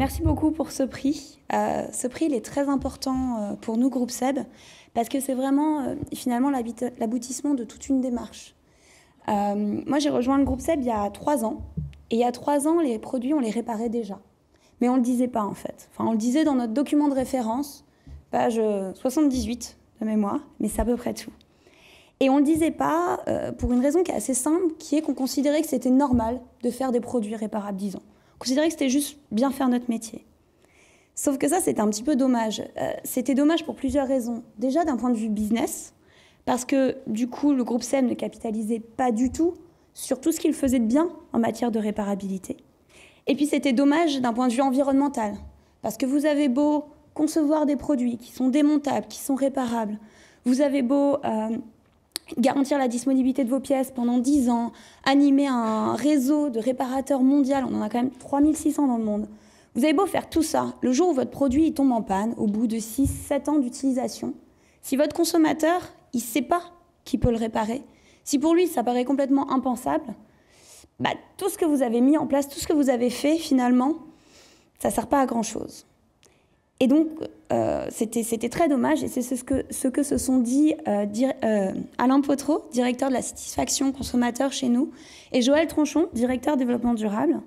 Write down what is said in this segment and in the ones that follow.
Merci beaucoup pour ce prix. Ce prix, il est très important pour nous, Groupe SEB, parce que c'est vraiment finalement l'aboutissement de toute une démarche. Moi, j'ai rejoint le Groupe SEB il y a 3 ans. Et il y a 3 ans, les produits, on les réparait déjà. Mais on ne le disait pas, en fait. Enfin, on le disait dans notre document de référence, page 78 de mémoire, mais c'est à peu près tout. Et on ne le disait pas pour une raison qui est assez simple, qui est qu'on considérait que c'était normal de faire des produits réparables 10 ans. On considérait que c'était juste bien faire notre métier. Sauf que ça, c'était un petit peu dommage. C'était dommage pour plusieurs raisons. Déjà, d'un point de vue business, parce que du coup, le groupe SEB ne capitalisait pas du tout sur tout ce qu'il faisait de bien en matière de réparabilité. Et puis, c'était dommage d'un point de vue environnemental, parce que vous avez beau concevoir des produits qui sont démontables, qui sont réparables, vous avez beau garantir la disponibilité de vos pièces pendant 10 ans, animer un réseau de réparateurs mondial, on en a quand même 3600 dans le monde. Vous avez beau faire tout ça, le jour où votre produit il tombe en panne, au bout de 6-7 ans d'utilisation, si votre consommateur, il ne sait pas qu'il peut le réparer, si pour lui ça paraît complètement impensable, tout ce que vous avez mis en place, tout ce que vous avez fait finalement, ça ne sert pas à grand-chose. Et donc, c'était très dommage, et c'est ce que se sont dit Alain Potreau, directeur de la satisfaction consommateur chez nous, et Joël Tronchon, directeur développement durable.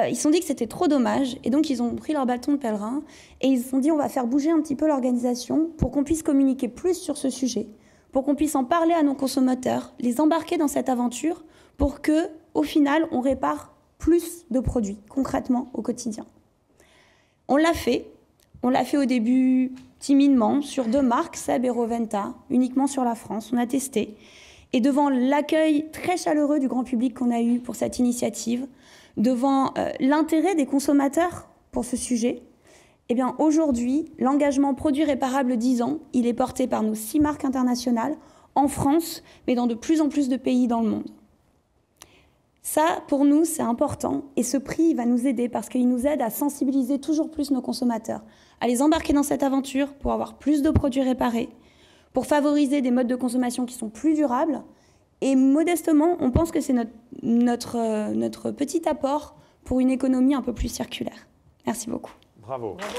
Ils se sont dit que c'était trop dommage, et donc ils ont pris leur bâton de pèlerin, et ils se sont dit on va faire bouger un petit peu l'organisation pour qu'on puisse communiquer plus sur ce sujet, pour qu'on puisse en parler à nos consommateurs, les embarquer dans cette aventure, pour que, au final, on répare plus de produits, concrètement, au quotidien. On l'a fait. On l'a fait au début timidement, sur 2 marques, SEB et Roventa, uniquement sur la France. On a testé. Et devant l'accueil très chaleureux du grand public qu'on a eu pour cette initiative, devant l'intérêt des consommateurs pour ce sujet, eh bien aujourd'hui, l'engagement produit réparable 10 ans, il est porté par nos 6 marques internationales, en France, mais dans de plus en plus de pays dans le monde. Ça, pour nous, c'est important. Et ce prix, il va nous aider parce qu'il nous aide à sensibiliser toujours plus nos consommateurs, à les embarquer dans cette aventure pour avoir plus de produits réparés, pour favoriser des modes de consommation qui sont plus durables. Et modestement, on pense que c'est notre petit apport pour une économie un peu plus circulaire. Merci beaucoup. Bravo. Bravo.